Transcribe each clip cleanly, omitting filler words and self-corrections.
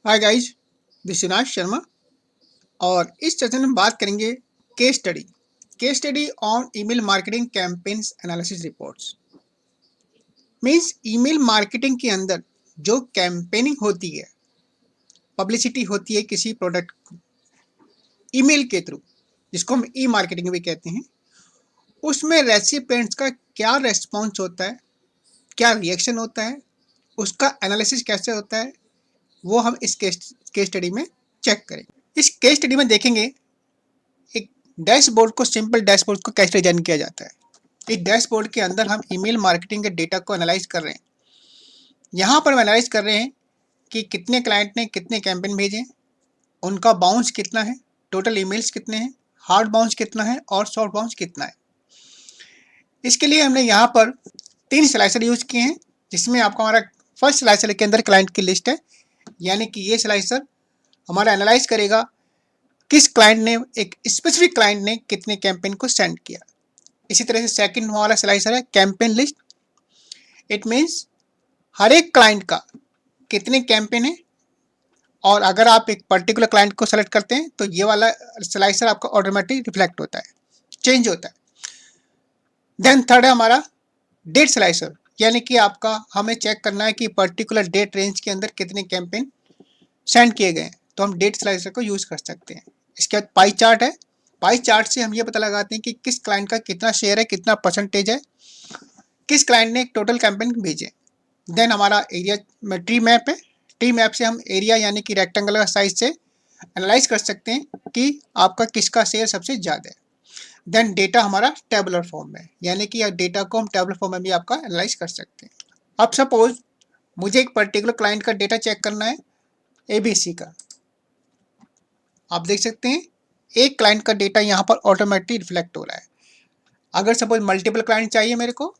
Hi guys, Vishwanath Sharma. और इस session में बात करेंगे case study on email marketing campaigns analysis reports. Means email marketing के अंदर जो कैंपेनिंग होती है, पब्लिसिटी होती है किसी प्रोडक्ट ईमेल के थ्रू, जिसको हम ई मार्केटिंग भी कहते हैं, उसमें रेसिपिएंट्स का क्या रेस्पॉन्स होता है, क्या रिएक्शन होता है, उसका एनालिसिस कैसे होता है, वो हम इस केस स्टडी में चेक करेंगे। इस केस स्टडी में देखेंगे एक डैशबोर्ड को, सिंपल डैशबोर्ड को कैसे डिजाइन किया जाता है। इस डैशबोर्ड के अंदर हम ईमेल मार्केटिंग के डेटा को एनालाइज कर रहे हैं। यहाँ पर हम एनालाइज कर रहे हैं कि कितने क्लाइंट ने कितने कैंपेन भेजे, उनका बाउंस कितना है, टोटल ईमेल्स कितने हैं, हार्ड बाउंस कितना है और सॉफ्ट बाउंस कितना है। इसके लिए हमने यहाँ पर 3 स्लाइसर यूज किए हैं, जिसमें आपको हमारा फर्स्ट स्लाइसर के अंदर क्लाइंट की लिस्ट है, यानी कि ये स्लाइसर हमारा एनालाइज करेगा किस क्लाइंट ने, एक स्पेसिफिक क्लाइंट ने कितने कैंपेन को सेंड किया। इसी तरह से सेकंड वाला स्लाइसर है कैंपेन लिस्ट। इट मीन्स हर एक क्लाइंट का कितने कैंपेन है, और अगर आप एक पर्टिकुलर क्लाइंट को सेलेक्ट करते हैं तो ये वाला स्लाइसर आपका ऑटोमेटिक रिफ्लेक्ट होता है, चेंज होता है। देन थर्ड है हमारा डेट स्लाइसर, यानी कि आपका हमें चेक करना है कि पर्टिकुलर डेट रेंज के अंदर कितने कैंपेन सेंड किए गए हैं, तो हम डेट स्लाइसर को यूज कर सकते हैं। इसके बाद पाई चार्ट है। पाई चार्ट से हम ये पता लगाते हैं कि किस क्लाइंट का कितना शेयर है, कितना परसेंटेज है, किस क्लाइंट ने टोटल कैंपेन भेजे। देन हमारा एरिया ट्री मैप है। ट्री मैप से हम एरिया यानी कि रेक्टेंगल का साइज से एनालाइज कर सकते हैं कि आपका किसका शेयर सबसे ज़्यादा है। देन डेटा हमारा टेबुलर फॉर्म में, यानी कि डेटा को हम टेबुलर फॉर्म में भी आपका एनालाइज कर सकते हैं। अब सपोज मुझे एक पर्टिकुलर क्लाइंट का डेटा चेक करना है, ABC का। आप देख सकते हैं एक क्लाइंट का डेटा यहाँ पर ऑटोमेटिक रिफ्लेक्ट हो रहा है। अगर सपोज मल्टीपल क्लाइंट चाहिए मेरे को,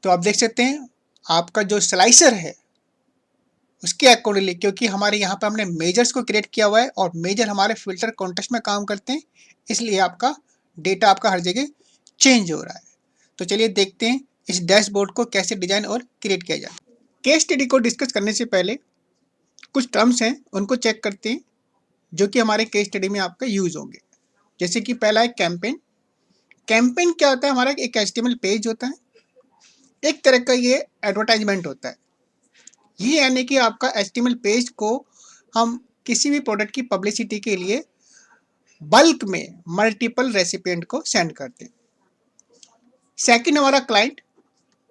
तो आप देख सकते हैं आपका जो स्लाइसर है उसके अकॉर्डिंगली, क्योंकि हमारे यहाँ पे हमने मेजर्स को क्रिएट किया हुआ है और मेजर हमारे फिल्टर कॉन्टेक्स्ट में काम करते हैं, इसलिए आपका डेटा आपका हर जगह चेंज हो रहा है। तो चलिए देखते हैं इस डैशबोर्ड को कैसे डिजाइन और क्रिएट किया जाए। केस स्टडी को डिस्कस करने से पहले कुछ टर्म्स हैं, उनको चेक करते हैं जो कि हमारे केस स्टडी में आपका यूज होंगे। जैसे कि पहला है कैंपेन। कैंपेन क्या होता है? हमारा एक HTML पेज होता है, एक तरह का ये एडवर्टाइजमेंट होता है। ये यानी कि आपका HTML पेज को हम किसी भी प्रोडक्ट की पब्लिसिटी के लिए बल्क में मल्टीपल रेसिपिएंट को सेंड करते हैं। सेकंड हमारा क्लाइंट।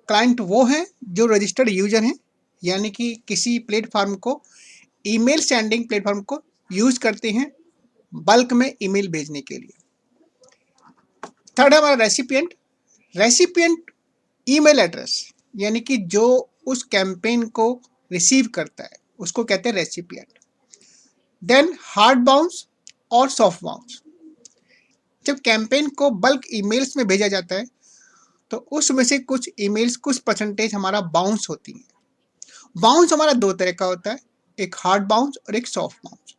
क्लाइंट वो है जो रजिस्टर्ड यूजर हैं, यानी कि किसी प्लेटफॉर्म को, ईमेल सेंडिंग प्लेटफॉर्म को यूज करते हैं बल्क में ईमेल भेजने के लिए। थर्ड हमारा रेसिपिएंट। रेसिपिएंट ईमेल एड्रेस, यानी कि जो उस कैंपेन को रिसीव करता है उसको कहते हैं रेसिपिएंट। देन हार्ड बाउंस और सॉफ्ट बाउंस। जब कैंपेन को बल्क ईमेल्स में भेजा जाता है तो उसमें से कुछ ईमेल्स, कुछ परसेंटेज हमारा बाउंस होती है। बाउंस हमारा 2 तरह का होता है, एक हार्ड बाउंस और एक सॉफ्ट बाउंस।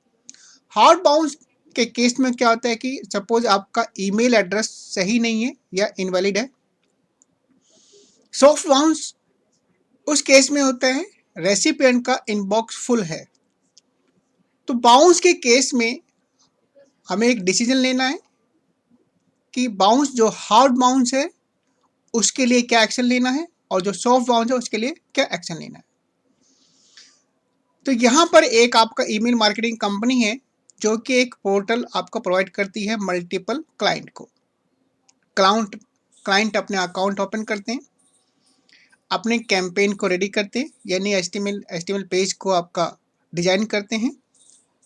हार्ड बाउंस के केस में क्या होता है कि सपोज आपका ईमेल एड्रेस सही नहीं है या इनवैलिड है। सॉफ्ट बाउंस उस केस में होता है रेसिपिएंट का इनबॉक्स फुल है। तो बाउंस के केस में हमें एक डिसीजन लेना है कि बाउंस, जो हार्ड बाउंस है उसके लिए क्या एक्शन लेना है, और जो सॉफ्ट बाउंस है उसके लिए क्या एक्शन लेना है। तो यहाँ पर एक आपका ईमेल मार्केटिंग कंपनी है जो कि एक पोर्टल आपको प्रोवाइड करती है मल्टीपल क्लाइंट को। क्लाइंट अपने अकाउंट ओपन करते हैं, अपने कैंपेन को रेडी करते हैं, यानी HTML पेज को आपका डिजाइन करते हैं,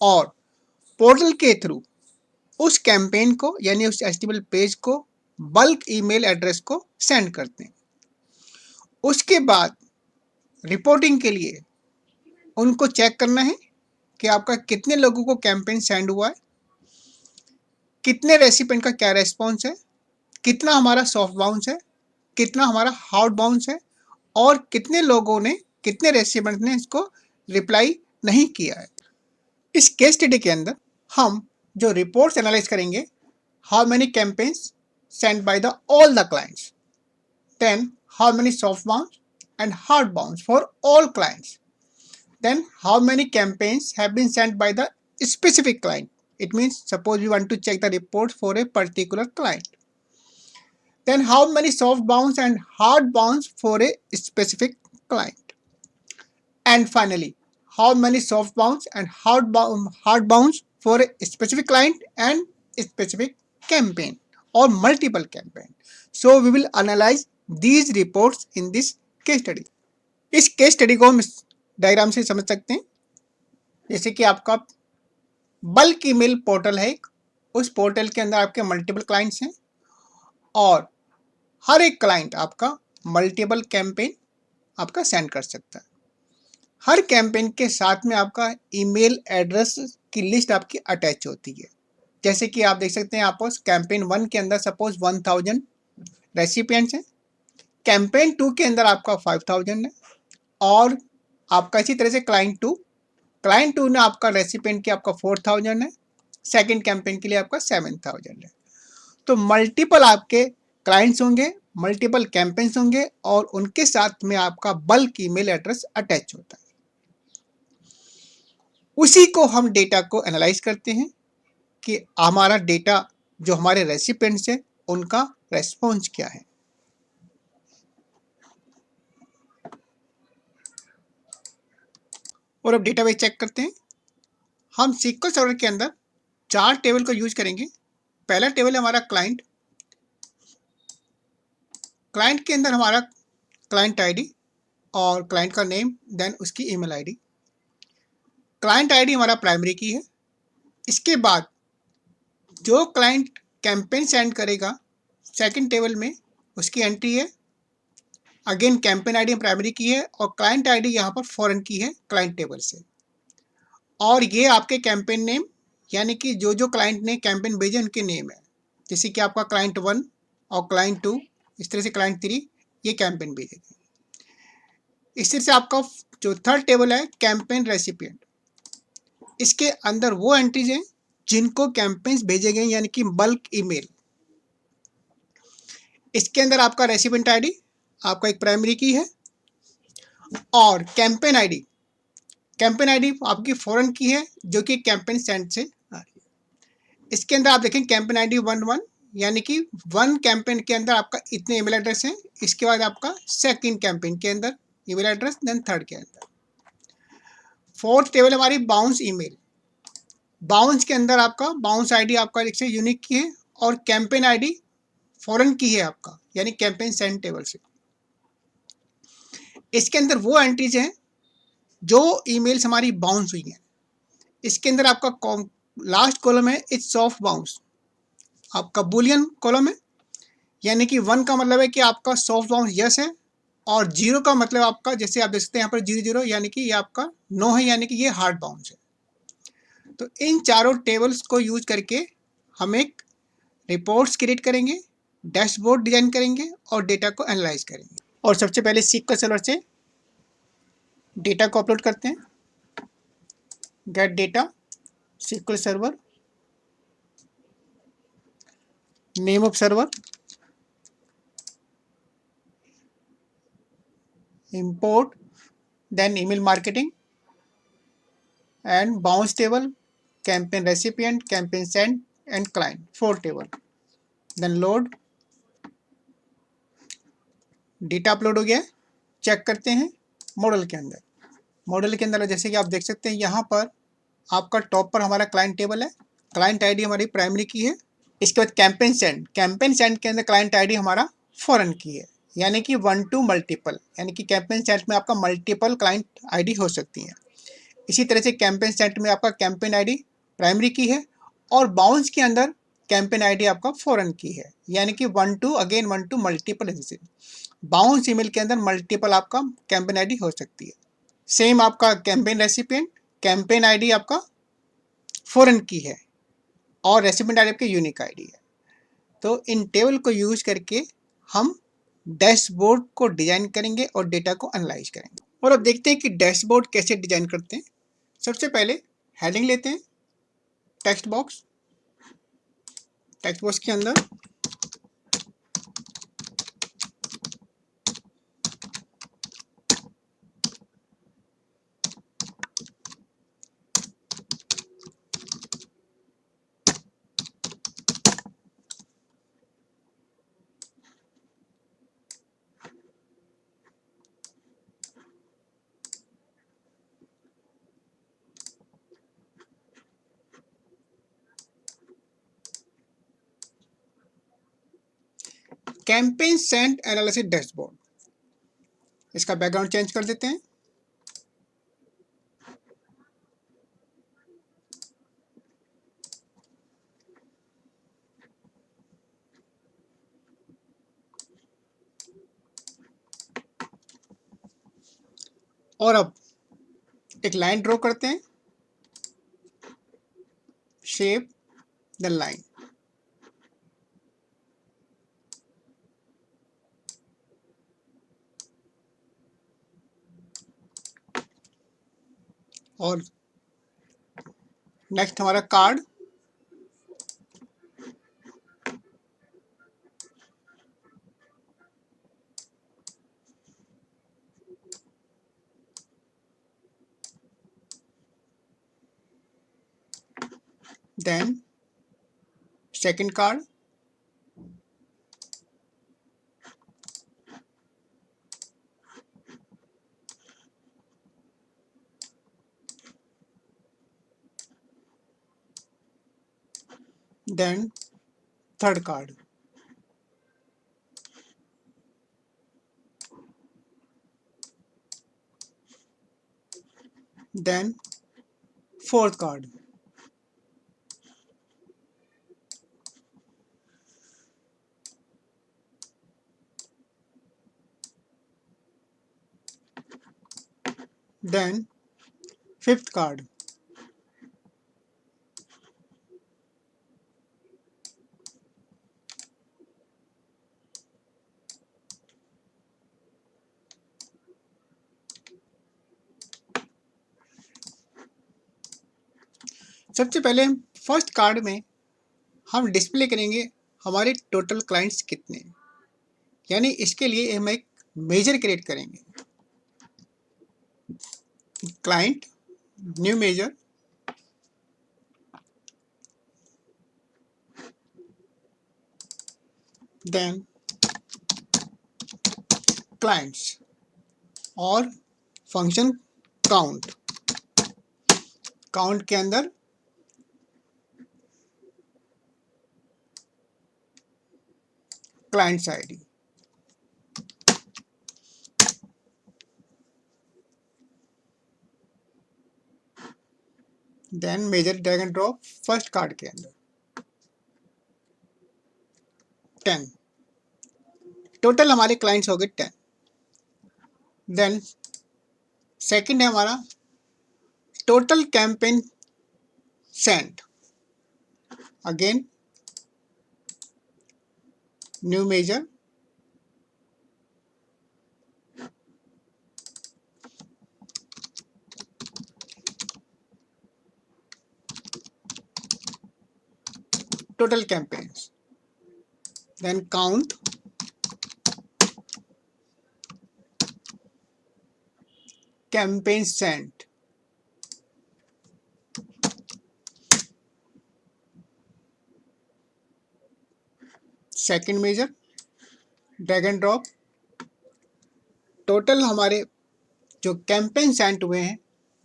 और पोर्टल के थ्रू उस कैंपेन को, यानी उस HTML पेज को बल्क ईमेल एड्रेस को सेंड करते हैं। उसके बाद रिपोर्टिंग के लिए उनको चेक करना है कि आपका कितने लोगों को कैंपेन सेंड हुआ है, कितने रेसिपिएंट का क्या रेस्पॉन्स है, कितना हमारा सॉफ्ट बाउंस है, कितना हमारा हार्ड बाउंस है, और कितने लोगों ने, कितने रेसिपिएंट ने इसको रिप्लाई नहीं किया है। इस केस स्टडी के अंदर हम जो रिपोर्ट्स एनालाइज करेंगे, how many campaigns send by the all the clients, then how many soft bounce and hard bounce for all clients. Then how many campaigns have been sent by the specific client? It means suppose we want to check the report for a particular client. Then how many soft bounce and hard bounce for a specific client? And finally, how many soft bounce and hard bounce for a specific client and a specific campaign or multiple campaign. So we will analyze these reports in this case study. इस case study को हम diagram से समझ सकते हैं। जैसे कि आपका बल्क ईमेल पोर्टल है, उस पोर्टल के अंदर आपके मल्टीपल क्लाइंट्स हैं और हर एक क्लाइंट आपका मल्टीपल कैंपेन आपका सेंड कर सकता है। हर कैंपेन के साथ में आपका ईमेल एड्रेस की लिस्ट आपकी अटैच होती है। जैसे कि आप देख सकते हैं, आप कैंपेन 1 के अंदर सपोज 1000 रेसिपिएंट्स हैं, कैंपेन 2 के अंदर आपका 5000 है और आपका इसी तरह से क्लाइंट 2 ने आपका रेसिपिएंट की आपका 4000 है, सेकंड कैंपेन के लिए आपका 7000 है। तो मल्टीपल आपके क्लाइंट्स होंगे, मल्टीपल कैंपेन्स होंगे और उनके साथ में आपका बल्क ईमेल एड्रेस अटैच होता है। उसी को हम डेटा को एनालाइज करते हैं कि हमारा डेटा जो हमारे रेसिपिएंट्स है उनका रेस्पॉन्स क्या है। और अब डेटाबेस चेक करते हैं। हम SQL सर्वर के अंदर 4 टेबल को यूज करेंगे। पहला टेबल है हमारा क्लाइंट के अंदर हमारा क्लाइंट आईडी और क्लाइंट का नेम, देन उसकी ईमेल आईडी। क्लाइंट आईडी हमारा प्राइमरी की है। इसके बाद जो क्लाइंट कैंपेन सेंड करेगा सेकंड टेबल में उसकी एंट्री है। अगेन कैंपेन आईडी प्राइमरी की है और क्लाइंट आईडी यहाँ पर फॉरेन की है क्लाइंट टेबल से। और ये आपके कैंपेन नेम यानी कि जो क्लाइंट ने कैंपेन भेजे उनके नेम है। जैसे कि आपका क्लाइंट 1 और क्लाइंट 2, इस तरह से क्लाइंट 3 ये कैंपेन भेजेंगे। इस तरह से आपका जो थर्ड टेबल है कैंपेन रेसिपिएंट, इसके अंदर वो एंट्रीज हैं जिनको कैंपेन्स भेजे गए यानी कि बल्क ईमेल। इसके अंदर आपका रेसिपिएंट आईडी आपका एक प्राइमरी की है और कैंपेन आईडी आपकी फॉरेन की है जो कि कैंपेन सेंड से आ रही है। इसके अंदर आप देखें कैंपेन आईडी 11 यानी कि 1 कैंपेन के अंदर आपका इतने ईमेल एड्रेस हैं। इसके बाद आपका सेकंड कैंपेन के अंदर ईमेल एड्रेस, देन थर्ड के अंदर। फोर्थ टेबल हमारी बाउंस ईमेल। बाउंस के अंदर आपका बाउंस आईडी आपका एक से यूनिक की है और कैंपेन आईडी फॉरेन की है आपका यानी कैंपेन सेंड टेबल से। इसके अंदर वो एंट्रीज हैं जो ईमेल्स हमारी बाउंस हुई हैं। इसके अंदर आपका लास्ट कॉलम है इट्स सॉफ्ट बाउंस, आपका बुलियन कॉलम है यानी कि 1 का मतलब है कि आपका सॉफ्ट बाउंस यस है और 0 का मतलब आपका, जैसे आप देख सकते हैं यहाँ पर 00 यानी कि ये आपका नो है यानी कि ये हार्ड बाउंस है। तो इन चारों टेबल्स को यूज करके हम एक रिपोर्ट्स क्रिएट करेंगे, डैशबोर्ड डिजाइन करेंगे और डेटा को एनालाइज करेंगे। और सबसे पहले SQL सर्वर से डेटा को अपलोड करते हैं। Gate data SQL server, name of server, import, then email marketing and bounce table, campaign recipient, campaign sent and client, 4 table, then load। Data upload हो गया। चेक करते हैं मॉडल के अंदर जैसे कि आप देख सकते हैं यहाँ पर आपका टॉप पर हमारा क्लाइंट टेबल है, क्लाइंट आईडी हमारी प्राइमरी की है। इसके बाद कैंपेन सेंड के अंदर क्लाइंट आईडी हमारा फॉरेन की है यानी कि 1 to मल्टीपल, यानी कि कैंपेन सेंड में आपका मल्टीपल क्लाइंट आईडी हो सकती हैं। इसी तरह से कैंपेन सेंड में आपका कैंपेन आईडी प्राइमरी की है और बाउंस के अंदर कैंपेन आईडी आपका फॉरेन की है यानी कि 1 to मल्टीपल। बाउंस ईमेल के अंदर मल्टीपल आपका कैंपेन आईडी हो सकती है। सेम आपका कैंपेन रेसिपिएंट, कैंपेन आईडी आपका फॉरेन की है और रेसिपिएंट आईडी आपकी यूनिक आईडी है। तो इन टेबल को यूज करके हम डैशबोर्ड को डिजाइन करेंगे और डेटा को एनालाइज करेंगे। और अब देखते हैं कि डैशबोर्ड कैसे डिजाइन करते हैं। सबसे पहले हेडिंग लेते हैं, टेक्स्ट बॉक्स के अंदर कैंपेन सेंट एनालिसिस डैशबोर्ड, इसका बैकग्राउंड चेंज कर देते हैं। और अब एक लाइन ड्रॉ करते हैं, शेप द लाइन। और नेक्स्ट हमारा card, then second card, then third card, then fourth card, then fifth card. सबसे पहले फर्स्ट कार्ड में हम डिस्प्ले करेंगे हमारे टोटल क्लाइंट्स कितने हैं, यानी इसके लिए हम एक मेजर क्रिएट करेंगे, client new measure, then clients और फंक्शन काउंट, काउंट के अंदर clients ID, then measure drag and drop first card के अंदर 10, टोटल हमारे क्लाइंट्स हो गए 10। देन सेकंड है हमारा total campaign sent, again new measure, total campaigns, then count, campaign sent, second measure drag and drop, total हमारे जो campaign Saint हुए हैं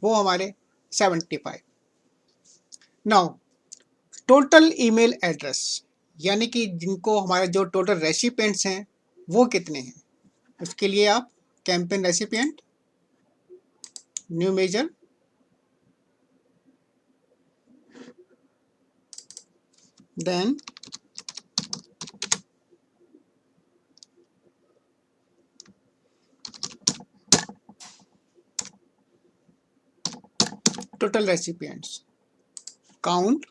वो हमारे 75। नाउ टोटल ईमेल एड्रेस, यानी कि जिनको हमारे जो टोटल रेसिपिएंट्स हैं वो कितने हैं, उसके लिए आप campaign recipient new measure, then total recipients, count,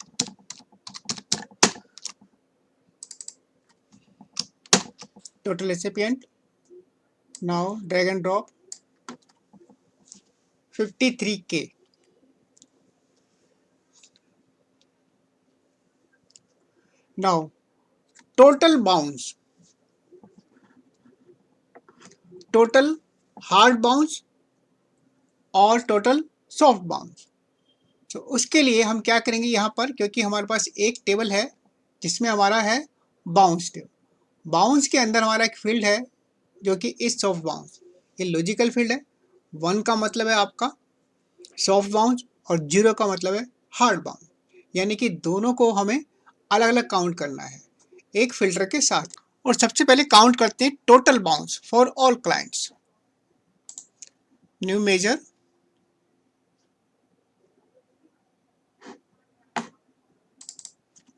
total recipient, now drag and drop 53K. Now total bounce, total hard bounce और टोटल सॉफ्ट बाउंस। तो उसके लिए हम क्या करेंगे यहाँ पर, क्योंकि हमारे पास एक टेबल है जिसमें हमारा है बाउंस टेबल, बाउंस के अंदर हमारा एक फील्ड है जो कि इस सॉफ्ट बाउंस, ये लॉजिकल फील्ड है। 1 का मतलब है आपका सॉफ्ट बाउंस और 0 का मतलब है हार्ड बाउंस, यानी कि दोनों को हमें अलग अलग काउंट करना है एक फिल्टर के साथ। और सबसे पहले काउंट करते हैं total bounce for all clients. New measure,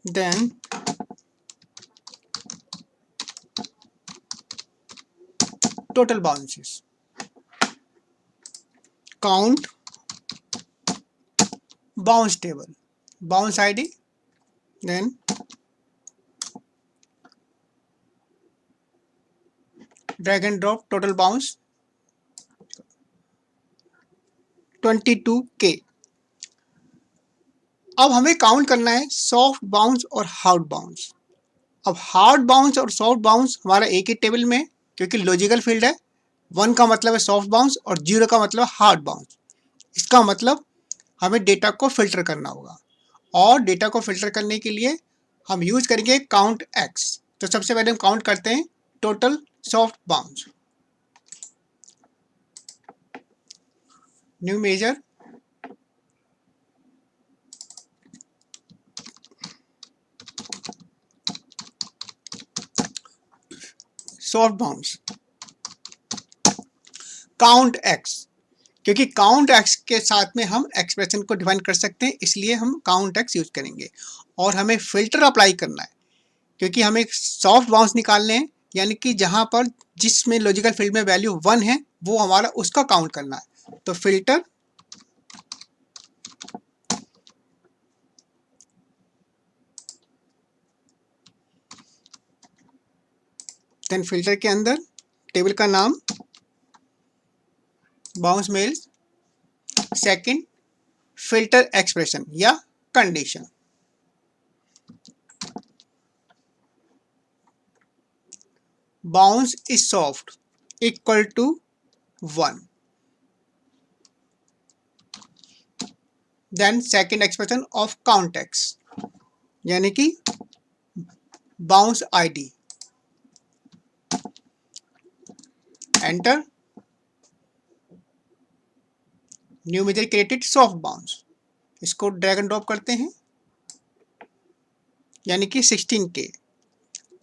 then total bounces, count bounce table, bounce id, then drag and drop total bounce 22k। अब हमें काउंट करना है सॉफ्ट बाउंस और हार्ड बाउंस। अब हार्ड बाउंस और सॉफ्ट बाउंस हमारा एक ही table में है, क्योंकि लॉजिकल फील्ड है। 1 का मतलब है सॉफ्ट बाउंस और 0 का मतलब हार्ड बाउंस। इसका मतलब हमें डेटा को फिल्टर करना होगा, और डेटा को फिल्टर करने के लिए हम यूज करेंगे काउंट एक्स। तो सबसे पहले हम काउंट करते हैं total soft bounce. New measure, soft bounce, count X. क्योंकि काउंट एक्स के साथ में हम एक्सप्रेशन को डिफाइन कर सकते हैं, इसलिए हम काउंट एक्स यूज करेंगे। और हमें फिल्टर अप्लाई करना है, क्योंकि हमें सॉफ्ट बाउंस निकालने हैं, यानी कि जहां पर जिसमें लॉजिकल फील्ड में वैल्यू 1 है वो हमारा उसका काउंट करना है। तो फिल्टर, देन फिल्टर के अंदर टेबल का नाम bounce mails, second filter expression या condition. Bounce is soft equal to 1, then second expression of count X, यानी कि bounce ID, enter. New measure created soft bounce, इसको ड्रैग एंड ड्रॉप करते हैं, यानी कि 16k।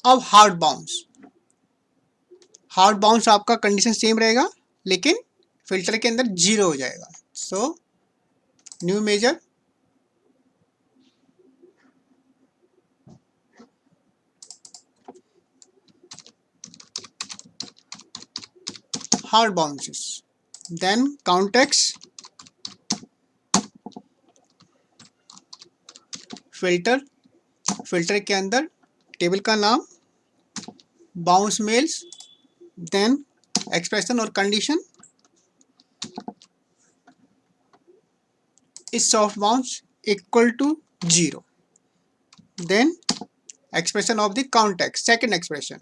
अब हार्ड बाउंस, हार्ड बाउंस आपका कंडीशन सेम रहेगा, लेकिन फिल्टर के अंदर 0 हो जाएगा। So new measure, hard bounces, then count X, filter, filter के अंदर टेबल का नाम बाउंस मेल्स, देन एक्सप्रेशन और condition is soft bounce equal to 0, then expression of the context, second expression,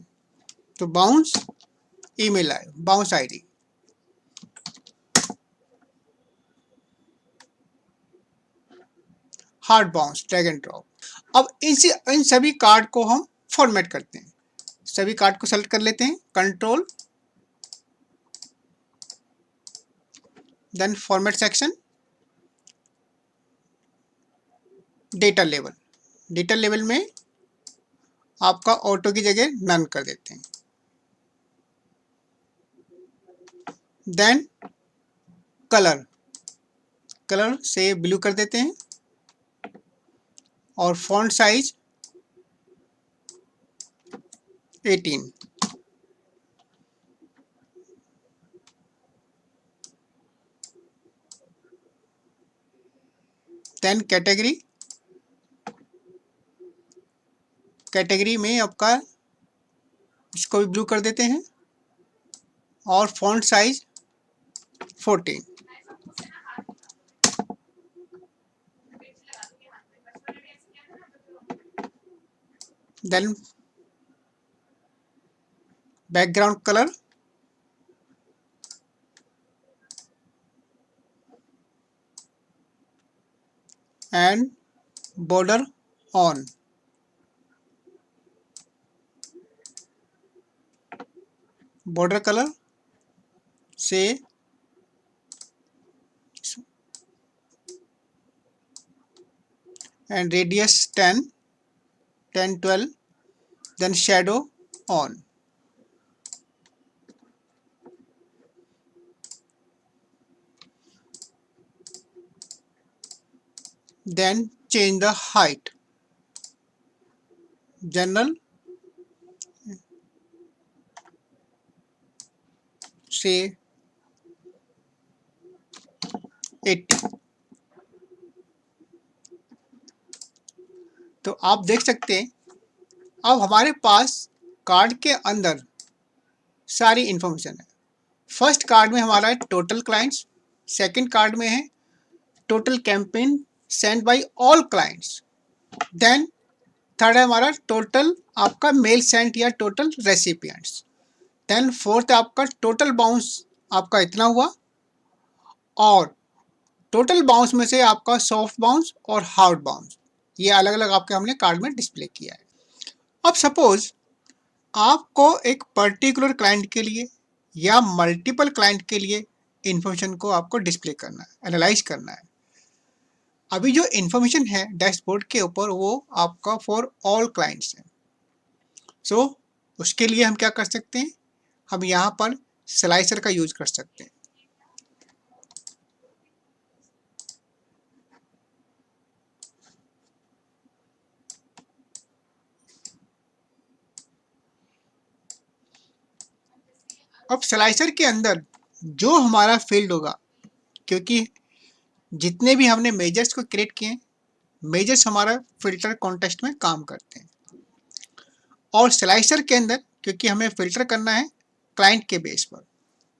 तो bounce email आए, bounce id, hard bounce, drag and drop। अब इन सभी card को हम फॉर्मेट करते हैं। सभी कार्ड को सेलेक्ट कर लेते हैं, control, then format section, data level. Data level में आपका ऑटो की जगह नन कर देते हैं, देन कलर, कलर से ब्लू कर देते हैं, और font size 18, then category, category में आपका इसको भी ब्लू कर देते हैं, और font size 14, then background colour, and border on, border colour से and radius 10, 12, then shadow on. Then change the height. General, say 80. तो आप देख सकते हैं अब हमारे पास कार्ड के अंदर सारी इंफॉर्मेशन है। फर्स्ट कार्ड में हमारा है टोटल क्लाइंट्स, सेकंड कार्ड में है total campaign send by all clients, then third है हमारा टोटल आपका मेल सेंट या टोटल रेसिपिएंट्स, देन फोर्थ है आपका टोटल बाउंस आपका इतना हुआ, और टोटल बाउंस में से आपका सॉफ्ट बाउंस और हार्ड बाउंस ये अलग अलग आपके हमने कार्ड में डिस्प्ले किया है। अब सपोज आपको एक पर्टिकुलर क्लाइंट के लिए या मल्टीपल क्लाइंट के लिए इंफॉर्मेशन को आपको डिस्प्ले करना है, एनालाइज करना है। अभी जो इंफॉर्मेशन है डैशबोर्ड के ऊपर वो आपका फॉर ऑल क्लाइंट्स है। सो उसके लिए हम क्या कर सकते हैं, हम यहाँ पर स्लाइसर का यूज कर सकते हैं। अब स्लाइसर के अंदर जो हमारा फील्ड होगा, क्योंकि जितने भी हमने मेजर्स को क्रिएट किए मेजर्स हमारा फिल्टर कॉन्टेक्स्ट में काम करते हैं, और स्लाइसर के अंदर क्योंकि हमें फिल्टर करना है क्लाइंट के बेस पर,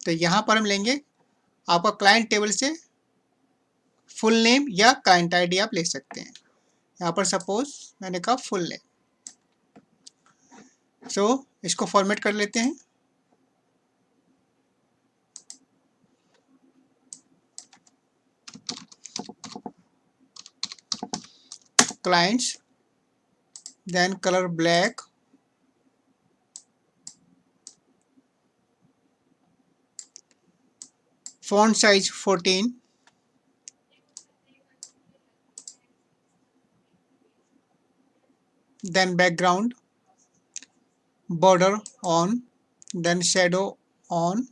तो यहाँ पर हम लेंगे आपका क्लाइंट टेबल से फुल नेम या क्लाइंट आईडी आप ले सकते हैं। यहाँ पर सपोज मैंने कहा फुल नेम, सो इसको फॉर्मेट कर लेते हैं। Clients, then colour black, font size 14, then background, border on, then shadow on,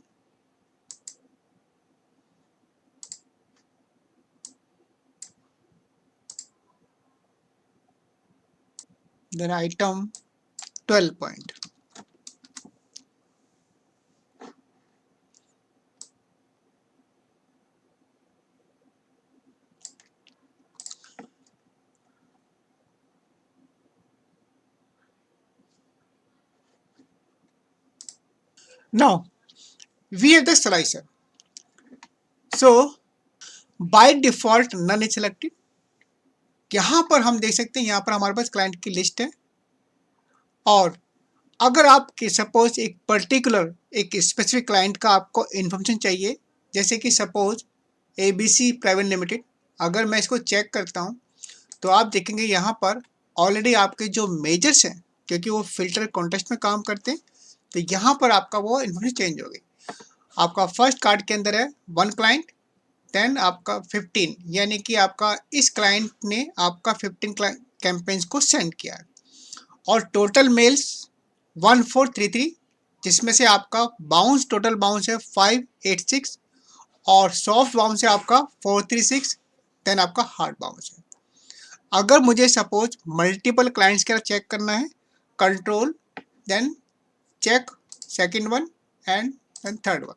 then item 12 point. Now we have the slicer. So by default none is selected. यहाँ पर हम देख सकते हैं यहाँ पर हमारे पास क्लाइंट की लिस्ट है, और अगर आपके सपोज एक पर्टिकुलर एक स्पेसिफिक क्लाइंट का आपको इन्फॉर्मेशन चाहिए, जैसे कि सपोज ABC प्राइवेट लिमिटेड, अगर मैं इसको चेक करता हूँ तो आप देखेंगे यहाँ पर ऑलरेडी आपके जो मेजर्स हैं क्योंकि वो फिल्टर कॉन्टेक्स्ट में काम करते हैं, तो यहाँ पर आपका वो इन्फॉर्मेशन चेंज हो गई। आपका फर्स्ट कार्ड के अंदर है 1 क्लाइंट, देन आपका 15, यानी कि आपका इस क्लाइंट ने आपका 15 कैंपेन्स को सेंड किया है, और टोटल मेल्स 1433, जिसमें से आपका बाउंस टोटल बाउंस है 586, और सॉफ्ट बाउंस है आपका 436, देन आपका हार्ड बाउंस है। अगर मुझे सपोज मल्टीपल क्लाइंट्स का चेक करना है, control then check second one and then third one.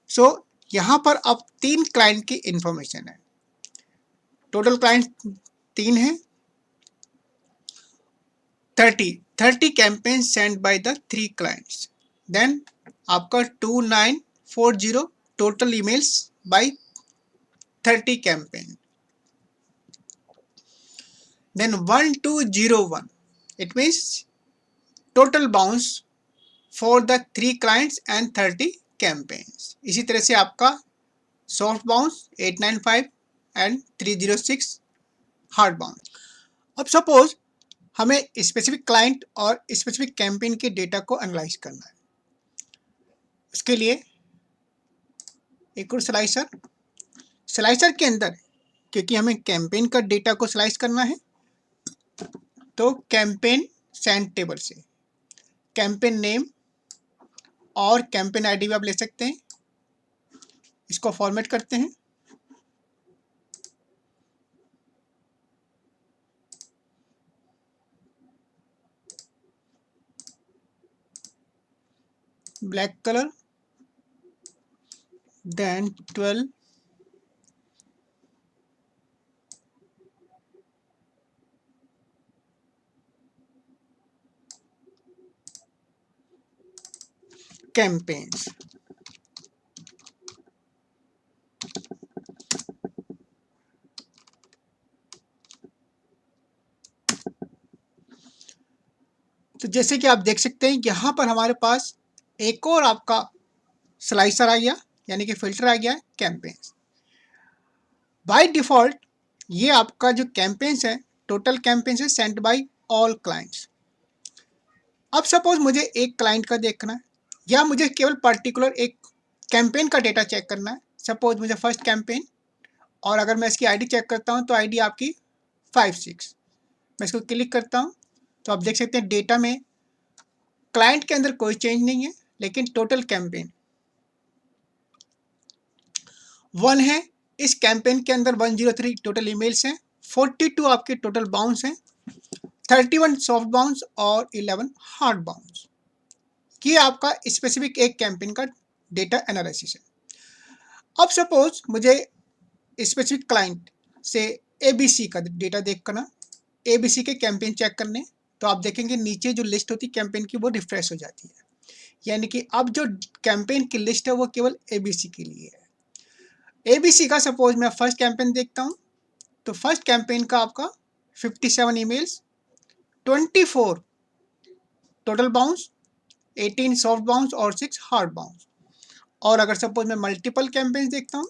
So यहाँ पर अब 3 क्लाइंट की इंफॉर्मेशन है, टोटल क्लाइंट 3 है, 30 campaign send by the 3 clients, then आपका 2940 total emails by 30 campaign, then 1201, it means total bounce for the 3 clients and 30 campaigns। इसी तरह से आपका soft bounce 895 and 306 hard bounce. अब सपोज हमें स्पेसिफिक क्लाइंट और स्पेसिफिक कैंपेन के डेटा को एनालाइज करना है, उसके लिए एक और स्लाइसर के अंदर क्योंकि हमें कैंपेन का डेटा को स्लाइस करना है, तो कैंपेन सेंड टेबल से कैंपेन नेम और कैंपेन आईडी भी आप ले सकते हैं। इसको फॉर्मेट करते हैं। Black colour, then 12 campaigns। तो जैसे कि आप देख सकते हैं यहाँ पर हमारे पास एक और आपका स्लाइसर आ गया, यानी कि फिल्टर आ गया है कैंपेन्स। बाय डिफ़ॉल्ट ये आपका जो कैंपेन्स है, टोटल कैंपेन्स है सेंट बाय ऑल क्लाइंट्स। अब सपोज मुझे एक क्लाइंट का देखना है या मुझे केवल पर्टिकुलर एक कैंपेन का डेटा चेक करना है। सपोज मुझे फर्स्ट कैंपेन, और अगर मैं इसकी आईडी चेक करता हूँ तो आईडी आपकी 56। मैं इसको क्लिक करता हूँ तो आप देख सकते हैं डेटा में क्लाइंट के अंदर कोई चेंज नहीं है, लेकिन टोटल कैंपेन 1 है। इस कैंपेन के अंदर 103 टोटल ईमेल्स हैं, 42 आपके टोटल बाउंस हैं, 31 सॉफ्ट बाउंस और 11 हार्ड बाउंस। ये आपका स्पेसिफिक एक कैंपेन का डेटा एनालिसिस है। अब सपोज मुझे स्पेसिफिक क्लाइंट से ABC का डेटा देख करना, ABC के कैंपेन चेक करने, तो आप देखेंगे नीचे जो लिस्ट होती है कैंपेन की वो रिफ्रेश हो जाती है, यानी कि अब जो कैंपेन की लिस्ट है वो केवल ABC के लिए है। ABC का सपोज मैं फर्स्ट कैंपेन देखता हूँ तो फर्स्ट कैंपेन का आपका 57 emails, 24 total bounce, 18 soft bounce और 6 हार्ड बाउंस। और अगर सपोज मैं मल्टीपल कैंपेन देखता हूँ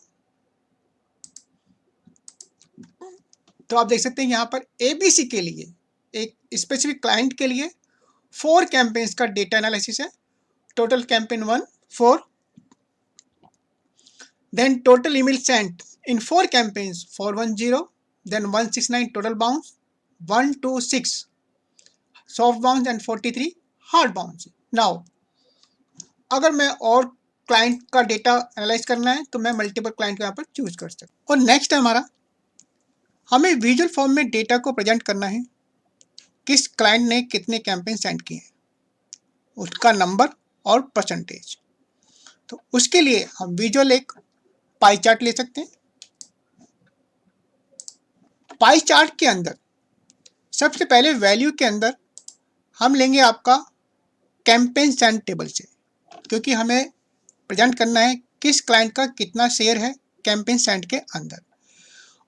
तो आप देख सकते हैं यहाँ पर ABC के लिए एक स्पेसिफिक क्लाइंट के लिए 4 कैंपेन्स का डेटा एनालिसिस है। Total campaign 1 4, then total email sent in 4 campaigns 410, then 169 total bounce, 126 soft bounce and 43 hard bounce। now अगर मैं और क्लाइंट का डेटा एनालाइज करना है तो मैं मल्टीपल क्लाइंट को यहाँ पर चूज कर सकता हूँ। और नेक्स्ट है हमारा, हमें विजुअल फॉर्म में डेटा को प्रेजेंट करना है, किस क्लाइंट ने कितने कैंपेन सेंड किए हैं, उसका नंबर और परसेंटेज। तो उसके लिए हम विजुअल एक पाई चार्ट ले सकते हैं। पाई चार्ट के अंदर सबसे पहले वैल्यू के अंदर हम लेंगे आपका कैंपेन सेंड टेबल से, क्योंकि हमें प्रेजेंट करना है किस क्लाइंट का कितना शेयर है कैंपेन सेंड के अंदर।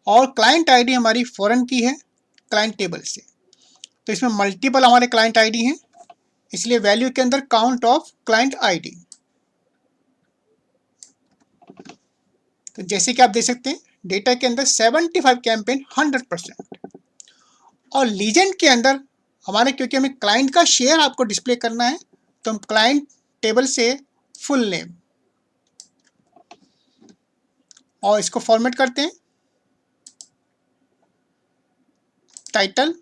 और क्लाइंट आईडी हमारी फॉरेन की है क्लाइंट टेबल से, तो इसमें मल्टीपल हमारे क्लाइंट आईडी हैं, इसलिए वैल्यू के अंदर काउंट ऑफ क्लाइंट आईडी। तो जैसे कि आप देख सकते हैं डेटा के अंदर 75 कैंपेन 100%। और लीजेंड के अंदर हमारे, क्योंकि हमें क्लाइंट का शेयर आपको डिस्प्ले करना है, तो हम क्लाइंट टेबल से फुल नेम और इसको फॉर्मेट करते हैं। Title,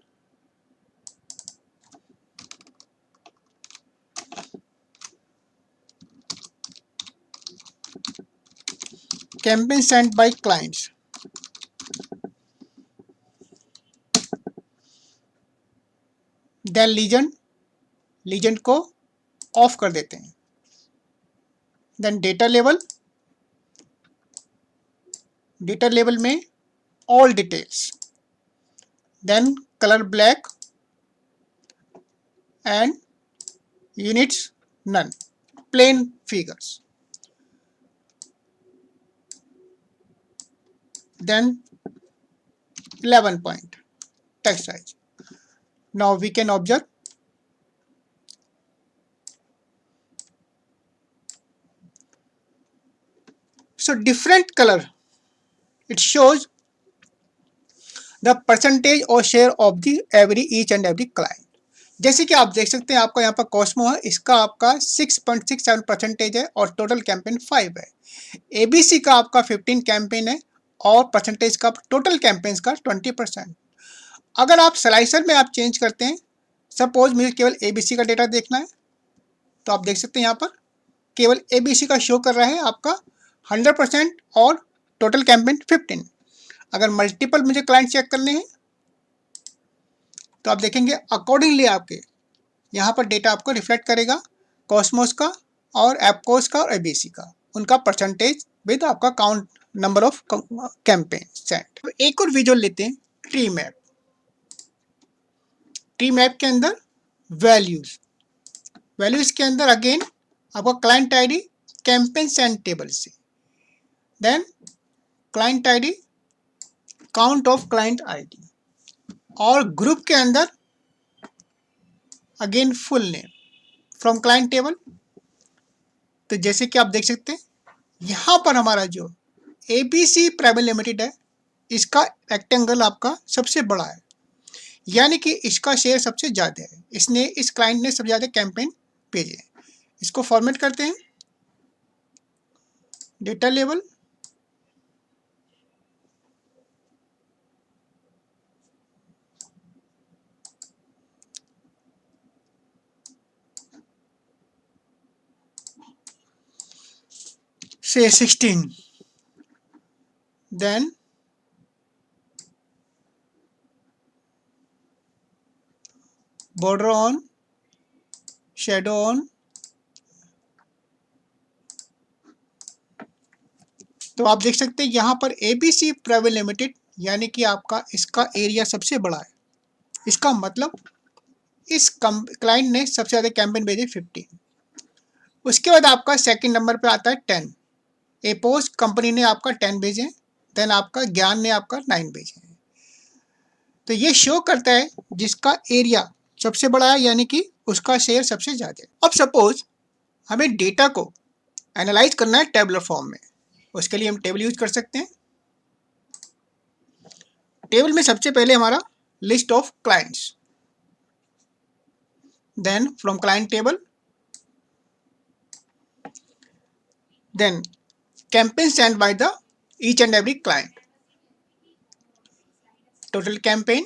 campaign sent by clients, then legend को ऑफ कर देते हैं। देन डेटा लेवल में all details, then colour black and units none, plain figures, then 11 point text size। now we can observe so different color, it shows the percentage or share of the each and every client। जैसे कि आप देख सकते हैं आपका यहाँ पर Cosmo है, इसका आपका 6.67% है और टोटल कैंपेन 5 है। ABC का आपका 15 कैंपेन है और परसेंटेज का टोटल कैंपेन्स का 20%। अगर आप स्लाइसर में आप चेंज करते हैं, सपोज मुझे केवल ABC का डेटा देखना है, तो आप देख सकते हैं यहाँ पर केवल ABC का शो कर रहा है आपका 100% और टोटल कैंपेन 15। अगर मल्टीपल मुझे क्लाइंट चेक करने हैं तो आप देखेंगे अकॉर्डिंगली आपके यहाँ पर डेटा आपको रिफ्लेक्ट करेगा कॉस्मोस का और एपकोस का और ABC का, उनका परसेंटेज विद आपका count number of campaign set. एक और विजुअल लेते हैं ट्री मैप। ट्री मैप के अंदर वैल्यूज के अंदर अगेन आपका client ID campaign send table से, then client ID count of client ID, और ग्रुप के अंदर again full name from client table. तो जैसे कि आप देख सकते हैं यहाँ पर हमारा जो ABC प्राइवेट लिमिटेड है इसका रेक्टेंगल आपका सबसे बड़ा है, यानी कि इसका शेयर सबसे ज़्यादा है, इसने इस क्लाइंट ने सबसे ज़्यादा कैंपेन भेजे। इसको फॉर्मेट करते हैं data level, say 16, then border on, shadow on। तो आप देख सकते हैं यहाँ पर ABC प्राइवेट लिमिटेड यानी कि आपका इसका एरिया सबसे बड़ा है, इसका मतलब इस क्लाइंट ने सबसे ज़्यादा कैंपेन भेजे 15। उसके बाद आपका सेकंड नंबर पे आता है 10। एपोज कंपनी ने आपका 10 भेजे, देन आपका ज्ञान ने आपका 9 भेजे। तो ये शो करता है जिसका एरिया सबसे बड़ा है यानी कि उसका शेयर सबसे ज़्यादा है। अब सपोज हमें डेटा को एनालाइज करना है टेबलर फॉर्म में, उसके लिए हम टेबल यूज कर सकते हैं। टेबल में सबसे पहले हमारा list of clients, then from client table, then campaign sent by the each and every client, total campaign,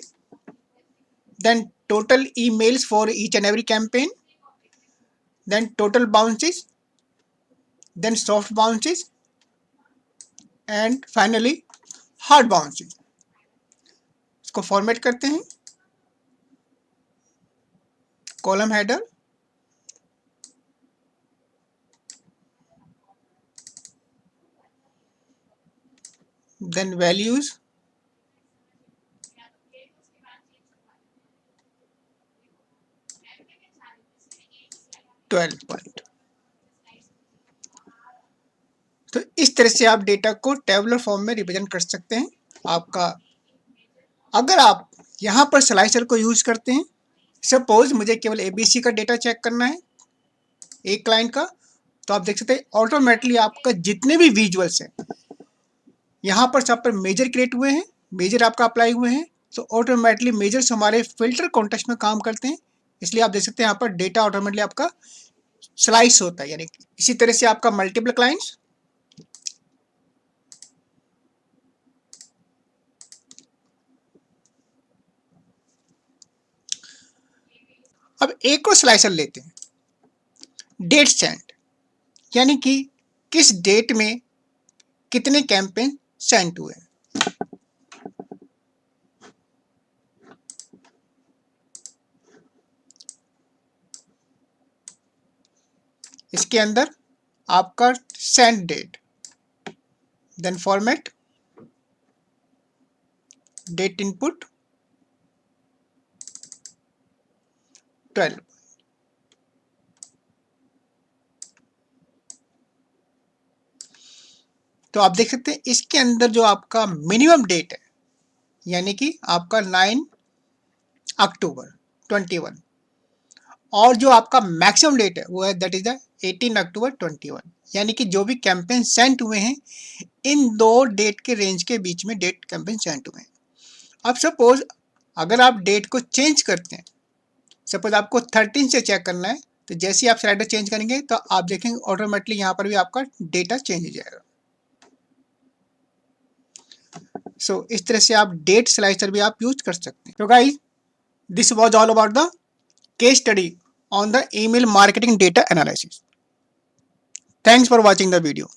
then total emails for each and every campaign, then total bounces, then soft bounces, and finally hard bounces। इसको format करते हैं, column header, then values, $12 point. तो इस तरह से आप data को tabular form में रिप्रेजेंट कर सकते हैं आपका। अगर आप यहाँ पर स्लाइसर को यूज करते हैं, सपोज मुझे केवल ABC का डेटा चेक करना है एक क्लाइंट का, तो आप देख सकते हैं ऑटोमेटिकली आपका जितने भी विजुअल्स हैं यहाँ पर सब पर मेजर क्रिएट हुए हैं, मेजर आपका अप्लाई हुए हैं, तो ऑटोमेटिकली मेजर्स हमारे फिल्टर कॉन्टेक्स्ट में काम करते हैं, इसलिए आप देख सकते हैं यहाँ पर डेटा ऑटोमेटिकली आपका स्लाइस होता है। यानी इसी तरह से आपका मल्टीपल क्लाइंट्स, अब एक और स्लाइसर लेते हैं डेट सेंड, यानी कि किस डेट में कितने कैंपेन सेंड हुए हैं। इसके अंदर आपका send date, then format, date input 12। तो आप देख सकते हैं इसके अंदर जो आपका मिनिमम डेट है यानी कि आपका 9 अक्टूबर 21, और जो आपका मैक्सिमम डेट है वो है दैट इज द 18 अक्टूबर 21, यानी कि जो भी कैंपेन सेंड हुए हैं इन दो डेट के रेंज के बीच में डेट कैंपेन सेंड हुए हैं। अब सपोज अगर आप डेट को चेंज करते हैं, सपोज आपको 13 से चेक करना है, तो जैसे ही आप स्लाइडर चेंज करेंगे तो आप देखेंगे ऑटोमेटिकली यहाँ पर भी आपका डेटा चेंज हो जाएगा। सो इस तरह से आप डेट स्लाइसर भी आप यूज कर सकते हैं। तो guys this was all about the case study on the email marketing data analysis. Thanks for watching the video.